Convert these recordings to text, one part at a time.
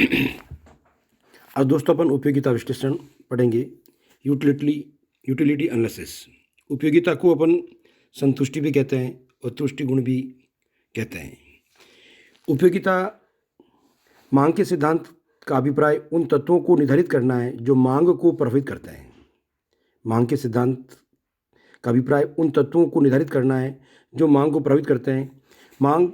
आज दोस्तों अपन उपयोगिता विश्लेषण पढ़ेंगे। Utility utility analysis. उपयोगिता को अपन संतुष्टि भी कहते हैं और तुष्टि गुण भी कहते हैं। उपयोगिता मांग के सिद्धांत का अभिप्राय उन तत्वों को निर्धारित करना है जो मांग को प्रभावित करते हैं। मांग के सिद्धांत का अभिप्राय उन तत्वों को निर्धारित करना है जो मांग को प्रभावित करते हैं। मांग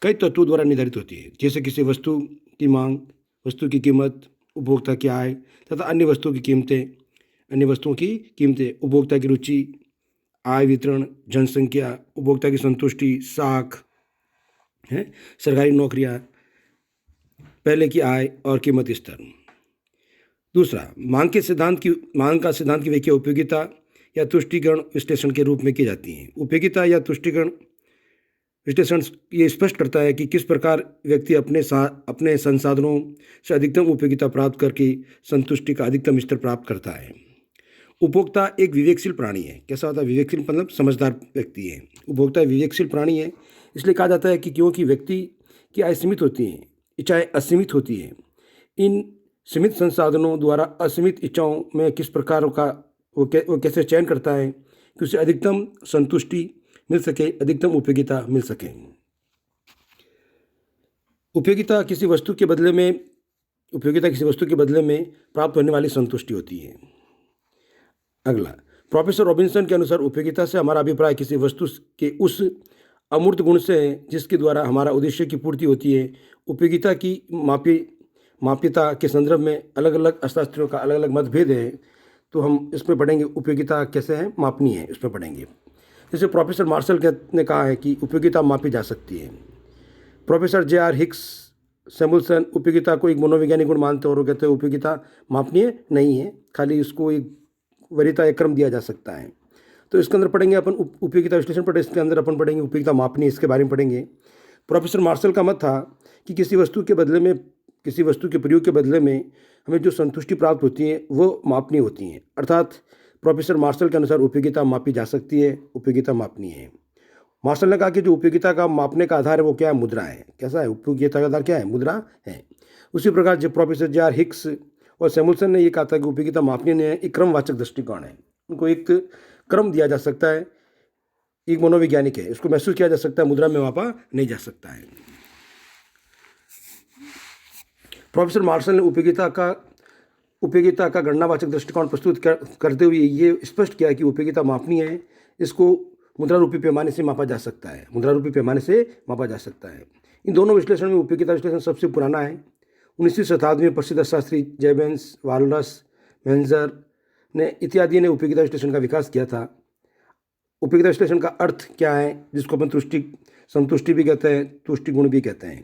कई तत्वों द्वारा निर्धारित होती है, जैसे किसी वस्तु की मांग, वस्तु की कीमत, उपभोक्ता की आय तथा अन्य वस्तुओं की कीमतें, उपभोक्ता की रुचि, आय वितरण, जनसंख्या, उपभोक्ता की संतुष्टि, साख है, सरकारी नौकरियां, पहले की आय और कीमत स्तर। दूसरा, मांग का सिद्धांत की व्याख्या उपयोगिता या तुष्टिकरण विश्लेषण के रूप में की जाती है। उपयोगिता या तुष्टिकरण विश्लेषण ये स्पष्ट करता है कि किस प्रकार व्यक्ति अपने संसाधनों से अधिकतम उपयोगिता प्राप्त करके संतुष्टि का अधिकतम स्तर प्राप्त करता है। उपभोक्ता एक विवेकशील प्राणी है। कैसा होता है विवेकशील? मतलब समझदार व्यक्ति है। उपभोक्ता विवेकशील प्राणी है, इसलिए कहा जाता है कि क्योंकि व्यक्ति की आय सीमित होती है, इच्छाएं असीमित होती है। इन सीमित संसाधनों द्वारा असीमित इच्छाओं में किस प्रकार का वो कैसे चयन करता है कि उसे अधिकतम संतुष्टि मिल सके, अधिकतम उपयोगिता मिल सके। उपयोगिता किसी वस्तु के बदले में प्राप्त होने वाली संतुष्टि होती है। अगला, प्रोफेसर रॉबिन्सन के अनुसार उपयोगिता से हमारा अभिप्राय किसी वस्तु के उस अमूर्त गुण से है जिसके द्वारा हमारा उद्देश्य की पूर्ति होती है। उपयोगिता की माप्यता के संदर्भ में अलग अलग अर्थशास्त्रियों का अलग अलग मतभेद है, तो हम इसमें पढ़ेंगे उपयोगिता कैसे है मापनी है, इसमें पढ़ेंगे। जैसे प्रोफेसर मार्शल ने कहा है कि उपयोगिता मापी जा सकती है। Professor J.R. हिक्स सैमुअल्सन उपयोगिता को एक मनोवैज्ञानिक गुण मानते हैं और वो कहते हैं उपयोगिता मापनीय नहीं है, खाली उसको एक वरीयता या क्रम दिया जा सकता है। तो इसके अंदर पढ़ेंगे अपन उपयोगिता विश्लेषण पढ़े, इसके अंदर अपन पढ़ेंगे उपयोगिता मापनीय, इसके बारे में पढ़ेंगे। प्रोफेसर मार्शल का मत था कि किसी वस्तु के प्रयोग के बदले में हमें जो संतुष्टि प्राप्त होती है वो मापनीय होती हैं। अर्थात प्रोफेसर मार्शल के अनुसार उपयोगिता मापी जा सकती है, उपयोगिता मापनीय है। मार्शल ने कहा कि जो उपयोगिता का मापने का आधार है वो क्या है? मुद्रा है। कैसा है? उपयोगिता का आधार क्या है? मुद्रा है। उसी प्रकार जब प्रोफेसर J.R. हिक्स और सैमुअल्सन ने ये कहा था कि उपयोगिता मापनीय नहीं है, एक क्रमवाचक दृष्टिकोण है, उनको एक क्रम दिया जा सकता है, एक मनोवैज्ञानिक है, इसको महसूस किया जा सकता है, मुद्रा में मापा नहीं जा सकता है। प्रोफेसर मार्शल ने उपयोगिता का गणनावाचक दृष्टिकोण प्रस्तुत करते हुए ये स्पष्ट किया कि उपयोगिता मापनीय है, इसको मुद्रा रूपी पैमाने से मापा जा सकता है, इन दोनों विश्लेषण में उपयोगिता विश्लेषण सबसे पुराना है। 19वीं शताब्दी में प्रसिद्ध अर्थशास्त्री जेबेंस, वालरस, मेंजर ने इत्यादि ने उपयोगिता विश्लेषण का विकास किया था। उपयोगिता विश्लेषण का अर्थ क्या है, जिसको अपन संतुष्टि भी कहते हैं, तुष्टि गुण भी कहते हैं।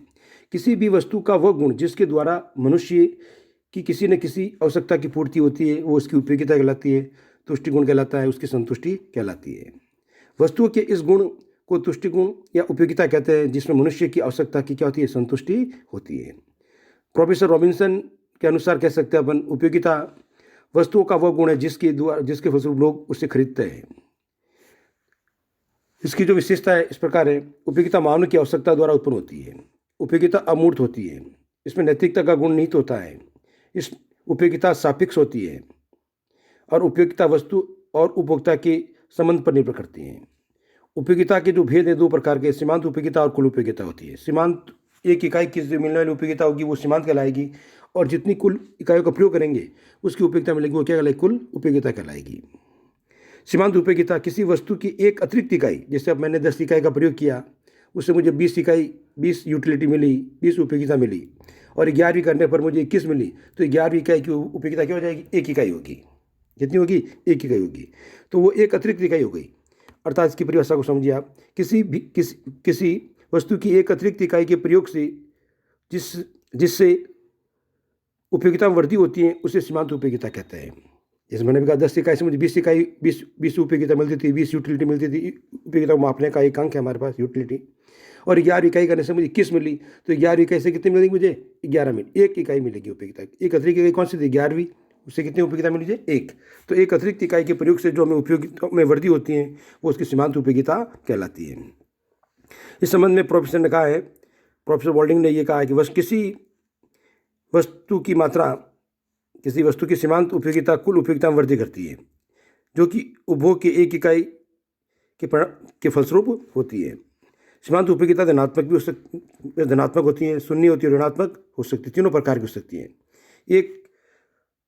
किसी भी वस्तु का वह गुण जिसके द्वारा मनुष्य की किसी न किसी आवश्यकता की पूर्ति होती है वो उसकी उपयोगिता कहलाती है, तुष्टि गुण कहलाता है, उसकी संतुष्टि कहलाती है। वस्तुओं के इस गुण को तुष्टि गुण या उपयोगिता कहते हैं जिसमें मनुष्य की आवश्यकता की क्या होती है? संतुष्टि होती है। प्रोफेसर रॉबिन्सन के अनुसार कह सकते हैं अपन उपयोगिता वस्तुओं का वह गुण है जिसके फलस्वरूप लोग उसे खरीदते हैं। इसकी जो विशेषता है इस प्रकार है, उपयोगिता मानव की आवश्यकता द्वारा उत्पन्न होती है। उपयोगिता अमूर्त होती है, इसमें नैतिकता का गुण निहित होता है। इस उपयोगिता सापेक्ष होती है और उपयोगिता वस्तु और उपभोक्ता के संबंध पर निर्भर करती है। उपयोगिता के जो भेद हैं दो प्रकार के, सीमांत उपयोगिता और कुल उपयोगिता होती है। सीमांत एक इकाई की जो मिलने वाली उपयोगिता होगी वो सीमांत कहलाएगी, और जितनी कुल इकाइयों का प्रयोग करेंगे उसकी उपयोगिता मिलेगी वो क्या कहलाएगी? कुल उपयोगिता कहलाएगी। सीमांत उपयोगिता किसी वस्तु की एक अतिरिक्त इकाई, जैसे अब मैंने 10 इकाई का प्रयोग किया, उससे मुझे 20 यूटिलिटी मिली, 20 उपयोगिता मिली, और 11वीं करने पर मुझे 21 मिली, तो 11वीं इकाई की उपयोगिता क्या हो जाएगी? 1 इकाई होगी। कितनी होगी? 1 इकाई होगी, तो वो एक अतिरिक्त इकाई हो गई। अर्थात इसकी परिभाषा को समझिए आप, किसी वस्तु की एक अतिरिक्त इकाई के प्रयोग से जिससे उपयोगिता में वृद्धि होती है उसे सीमांत उपयोगिता कहते हैं। जैसे मैंने भी कहा 10 इकाई से मुझे 20 उपयोगिता मिलती थी, 20 यूटिलिटी मिलती थी। उपयोगिता को मापने का एक अंक है हमारे पास यूटिलिटी, और 11 इकाई करने से मुझे 21 मिली, तो 11 इकाई से कितनी मिलेगी? मुझे 11 मिली, 1 इकाई मिलेगी उपयोगिता। एक अतिरिक्त इकाई कौन सी थी? 11वीं, उससे कितनी उपयोगिता मिली? 1। तो एक अतिरिक्त इकाई के प्रयोग से जो हमें उपयोगिता में वृद्धि होती है वो उसकी सीमांत उपयोगिता कहलाती है। इस संबंध में प्रोफेसर बॉल्डिंग ने ये कहा है कि बस किसी वस्तु की मात्रा किसी वस्तु की सीमांत उपयोगिता कुल उपयोगिता में वृद्धि करती है, जो कि उपभोग की एक इकाई के फलस्वरूप होती है। सीमांत उपयोगिता धनात्मक भी हो सकती, धनात्मक होती है, शून्य होती है, ऋणात्मक हो सकती है, तीनों प्रकार की हो सकती है। एक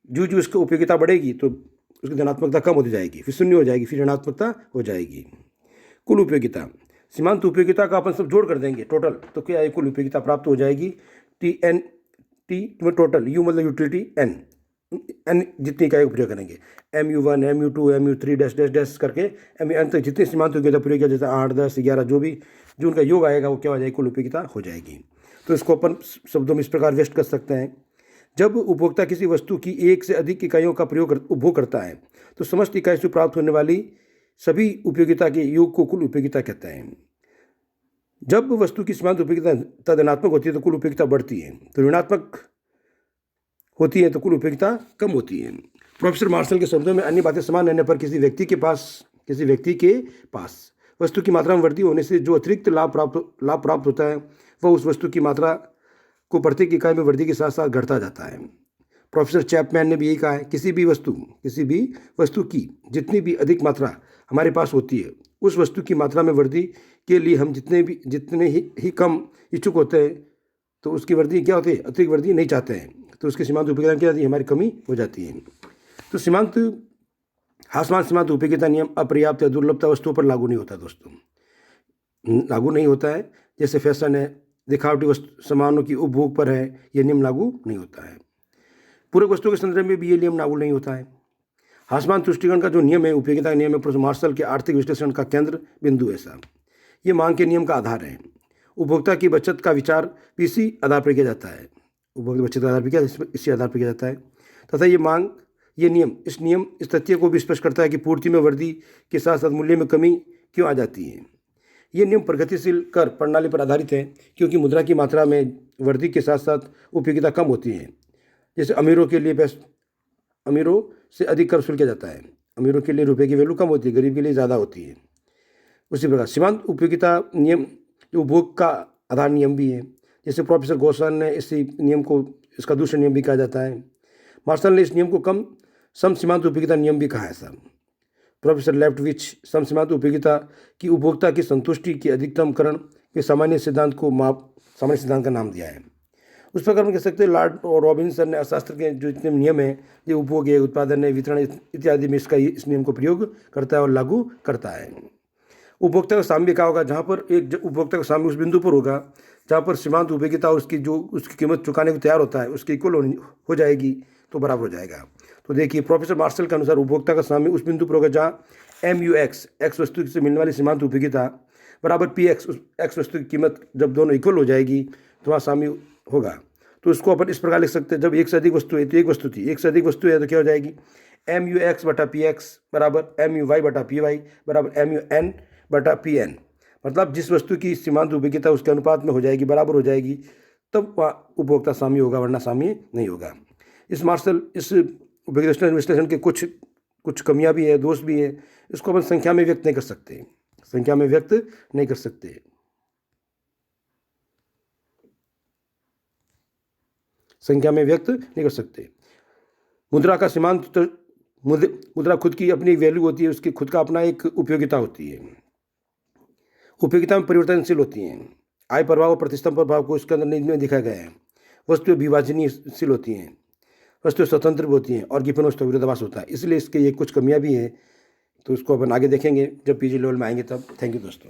जो जो उसकी उपयोगिता बढ़ेगी तो उसकी धनात्मकता कम होती जाएगी, फिर शून्य हो जाएगी, फिर ऋणात्मकता हो जाएगी। कुल उपयोगिता, सीमांत उपयोगिता का अपन सब जोड़ कर देंगे टोटल, तो क्या है कुल उपयोगिता प्राप्त हो जाएगी। TN, T में टोटल, U मतलब यूटिलिटी, N जितनी इकाई उपयोग करेंगे, MU1, MU2, MU3 dash dash dash करके MN तक जितनी सीमांत उपयोगिता प्रयोग किया, जैसे 8, 10, 11 जो उनका योग आएगा वो क्या हो जाएगी, कुल उपयोगिता हो जाएगी। तो इसको अपन शब्दों में इस प्रकार व्यक्त कर सकते हैं। जब उपभोक्ता किसी वस्तु की एक से अधिक इकाइयों का उपभोग करता है तो समस्त इकाई से प्राप्त होने वाली सभी उपयोगिता के योग को कुल उपयोगिता कहते हैं। जब वस्तु की सीमांत उपयोगिता धनात्मक होती है तो कुल उपयोगिता बढ़ती है, तो ऋणात्मक होती है तो कुल उपयोगिता कम होती है। प्रोफेसर मार्शल के शब्दों में अन्य बातें समान रहने पर किसी व्यक्ति के पास वस्तु की मात्रा में वृद्धि होने से जो अतिरिक्त लाभ प्राप्त होता है वह उस वस्तु की मात्रा को प्रत्येक इकाई में वृद्धि के साथ साथ घटता जाता है। प्रोफेसर चैपमैन ने भी यही कहा है, किसी भी वस्तु की जितनी भी अधिक मात्रा हमारे पास होती है उस वस्तु की मात्रा में वृद्धि के लिए हम जितने ही कम इच्छुक होते हैं, तो उसकी वृद्धि क्या होती है, अतिरिक्त वृद्धि नहीं चाहते हैं, तो उसकी सीमांत उपयोगिता क्या होती है, हमारी कमी हो जाती है। तो सीमांत उपयोगिता नियम अपर्याप्त या दुर्लभता वस्तुओं पर लागू नहीं होता दोस्तों, लागू नहीं होता है। जैसे फैशन है, दिखावटी सामानों की उपभोग पर है, यह नियम लागू नहीं होता है। पूरक वस्तुओं के संदर्भ में भी ये नियम लागू नहीं होता है। हासमान तुष्टिकरण का जो नियम है, उपयोगिता नियम है, प्रोफेसर मार्शल के आर्थिक विश्लेषण का केंद्र बिंदु है साहब। ये मांग के नियम का आधार है। उपभोक्ता की बचत का विचार भी इसी आधार पर किया जाता है, उपभोक्ता बचत का आधार पर इसी आधार पर किया जाता है। तथा इस नियम इस तथ्य को भी स्पष्ट करता है कि पूर्ति में वृद्धि के साथ साथ मूल्य में कमी क्यों आ जाती है। ये नियम प्रगतिशील कर प्रणाली पर आधारित है, क्योंकि मुद्रा की मात्रा में वृद्धि के साथ साथ उपयोगिता कम होती है। जैसे अमीरों से अधिक कर वसूल किया जाता है, अमीरों के लिए रुपए की वैल्यू कम होती है, गरीब के लिए ज़्यादा होती है। उसी प्रकार सीमांत उपयोगिता नियम जो उपभोग का आधार नियम भी है। जैसे प्रोफेसर गोस्वाल ने इसी नियम को इसका दूसरा नियम भी कहा जाता है। मार्शल ने इस नियम को सम सीमांत उपयोगिता नियम भी कहा है साहब। प्रोफेसर लेफ्टविच सम सीमांत उपयोगिता की उपभोक्ता की संतुष्टि के अधिकतमकरण के सामान्य सिद्धांत का नाम दिया है। उस प्रकार हम कह सकते हैं लॉर्ड रॉबिन्सन ने अर्थशास्त्र के जो जितने नियम है, जो उपभोग है, उत्पादन है, वितरण इत्यादि में इस नियम को प्रयोग करता है और लागू करता है। उपभोक्ता का साम्य क्या होगा, जहाँ पर एक उपभोक्ता का साम्य उस बिंदु पर होगा जहाँ पर सीमांत उपयोगिता और उसकी कीमत चुकाने को तैयार होता है उसकी इक्वल हो जाएगी तो बराबर हो जाएगा। तो देखिए प्रोफेसर मार्शल के अनुसार उपभोक्ता का साम्य उस बिंदु पर होगा जहाँ MUX एक्स वस्तु से मिलने वाली सीमांत उपयोगिता बराबर PX एक्स वस्तु की कीमत जब दोनों इक्वल हो जाएगी तो वहाँ साम्य होगा। तो इसको अपन इस प्रकार लिख सकते हैं, जब एक से अधिक वस्तु है तो एक वस्तु थी, एक से अधिक वस्तु है तो क्या हो जाएगी, MUX बटा PX बराबर MUY बटा PY बराबर MUN बटा PN। मतलब जिस वस्तु की सीमांत उपयोगिता उसके अनुपात में हो जाएगी, बराबर हो जाएगी, तब वहाँ उपभोक्ता साम्य होगा, वरना साम्य नहीं होगा। इस उपयोगिता विश्लेषण के कुछ कमियां भी है, दोष भी है। इसको अपन संख्या में व्यक्त नहीं कर सकते, मुद्रा का सीमांत मुद्रा खुद की अपनी वैल्यू होती है, उसकी खुद का अपना एक उपयोगिता होती है। उपयोगिता में परिवर्तनशील होती हैं। आय प्रभाव और प्रतिस्थापन प्रभाव को इसके अंदर नहीं दिखाया गया है। वस्तुएं विभाजनशील होती हैं, वस्तुएं स्वतंत्र होती हैं और गिफन वस्तु विरोधाभास होता है। इसलिए इसके ये कुछ कमियां भी हैं, तो इसको अपन आगे देखेंगे जब PG लेवल में आएंगे तब। थैंक यू दोस्तों।